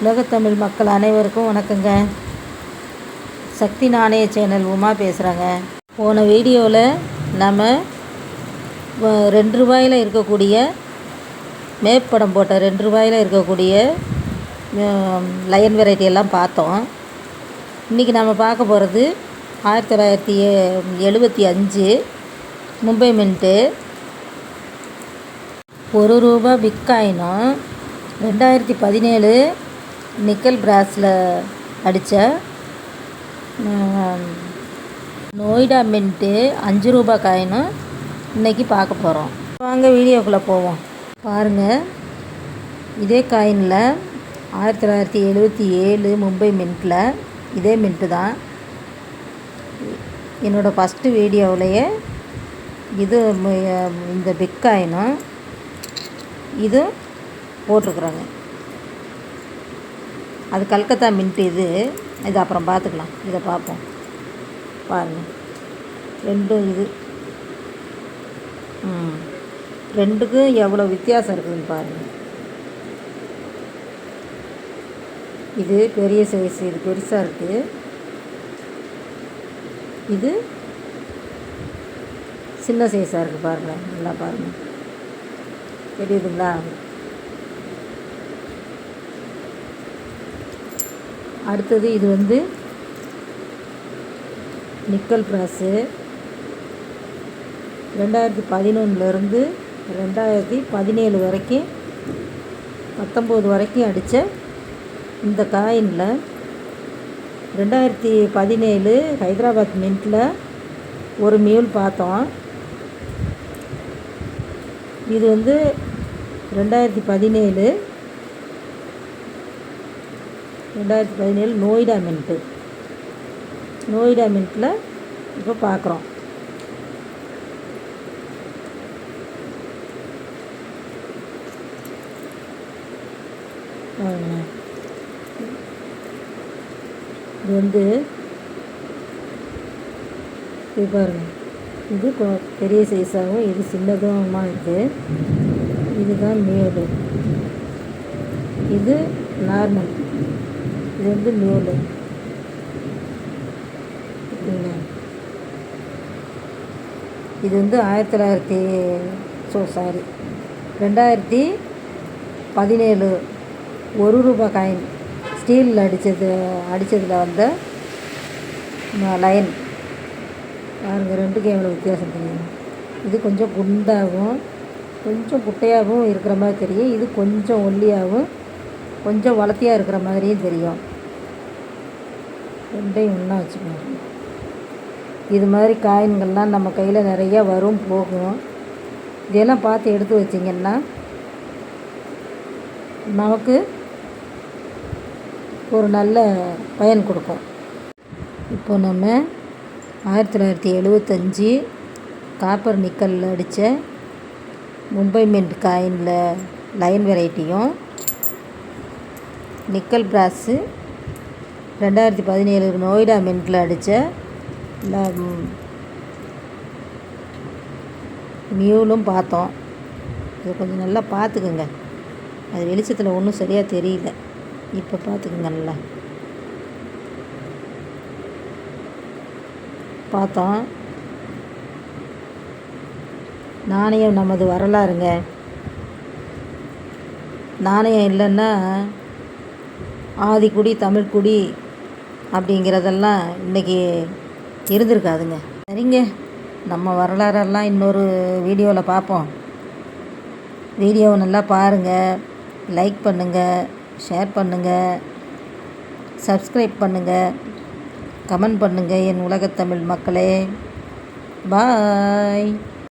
உலகத்தமிழ் மக்கள் அனைவருக்கும் வணக்கங்க. சக்தி நாணய சேனல் உமா பேசுகிறேங்க. போன வீடியோவில் நம்ம ₹2 இருக்கக்கூடிய மேப் படம் போட்ட ₹2 இருக்கக்கூடிய லயன் வெரைட்டி எல்லாம் பார்த்தோம். இன்றைக்கி நம்ம பார்க்க போகிறது 1975 மும்பை மின்ட்டு ₹1 பிட்காயினும் 2017 நிக்கல் பிராஸில் அடித்த நோய்டா மின்ட்டு ₹5 காயினும் இன்றைக்கி பார்க்க போகிறோம். வாங்க வீடியோக்குள்ளே போவோம். பாருங்கள், இதே காயினில் 1977 மும்பை மின்ட்டில் இதே மின்ட்டு தான். என்னோடய ஃபஸ்ட்டு வீடியோவிலையே இது இந்த பிட்காயினும் இது போட்டிருக்குறாங்க. அது கல்கத்தா மின்ட்டு. இது அப்புறம் பார்த்துக்கலாம். இதை பார்ப்போம். பாருங்கள், ரெண்டும் இது ரெண்டுக்கும் எவ்வளோ வித்தியாசம் இருக்குதுன்னு பாருங்கள். இது பெரிய சைஸ், இது பெருசாக இருக்குது. இது சின்ன சைஸாக இருக்குது. பாருங்கள், நல்லா பாருங்கள், தெரியுதுங்களா? அடுத்தது இது நிக்கல் பிராஸு 2011 2017 வரைக்கும் 19 வரைக்கும் அடித்த இந்த காயினில் 2017 ஹைதராபாத் மின்ட்டில் ஒரு மியூல் பார்த்தோம். இது 2017 நோய்டா மின்ட்டில் இப்போ பார்க்குறோம். இது இது பாருங்கள், இது பெரிய சைஸாகவும் இது சின்னதுமா இருக்குது. இதுதான் மியூலு, இது நார்மல், இது மியூலு. இது 2017 ₹1 காயின் ஸ்டீலில் அடித்ததில் வந்த லயன். பாருங்கள், ரெண்டுக்கும் எவ்வளோ வித்தியாசம் தெரியும். இது கொஞ்சம் குண்டாகவும் கொஞ்சம் குட்டையாகவும் இருக்கிற மாதிரி தெரியும். இது கொஞ்சம் ஒல்லியாகவும் கொஞ்சம் வளர்த்தியாக இருக்கிற மாதிரியும் தெரியும். ரெண்டையும் ஒன்றா வச்சுக்கணும். இது மாதிரி காயின்கள்லாம் நம்ம கையில் நிறையா வரும் போகும். இதெல்லாம் பார்த்து எடுத்து வச்சிங்கன்னா நமக்கு ஒரு நல்ல பயன் கொடுக்கும். இப்போ நம்ம 1975 காப்பர் நிக்கலில் அடித்த மும்பை மின்ட் காயினில் லயன் வெரைட்டியும், நிக்கல் பிராஸு 2017 நோய்டா மின்ட்டில் அடித்த மியூலும் பார்த்தோம். இது கொஞ்சம் நல்லா பார்த்துக்குங்க. அது வெளிச்சத்தில் ஒன்றும் சரியாக தெரியல. இப்போ பார்த்துக்குங்க, நல்லா பார்த்தோம். நாணயம் நமது வரலாறுங்க. நாணயம் இல்லைன்னா ஆதிக்குடி தமிழ்குடி அப்படிங்கிறதெல்லாம் இன்றைக்கி இருந்திருக்காதுங்க. சரிங்க, நம்ம வரலாறெல்லாம் இன்னொரு வீடியோவில் பார்ப்போம். வீடியோவை நல்லா பாருங்கள், லைக் பண்ணுங்கள், ஷேர் பண்ணுங்கள், சப்ஸ்கிரைப் பண்ணுங்கள், கமெண்ட் பண்ணுங்கள். என் உலகத்தமிழ் மக்களே, பாய்.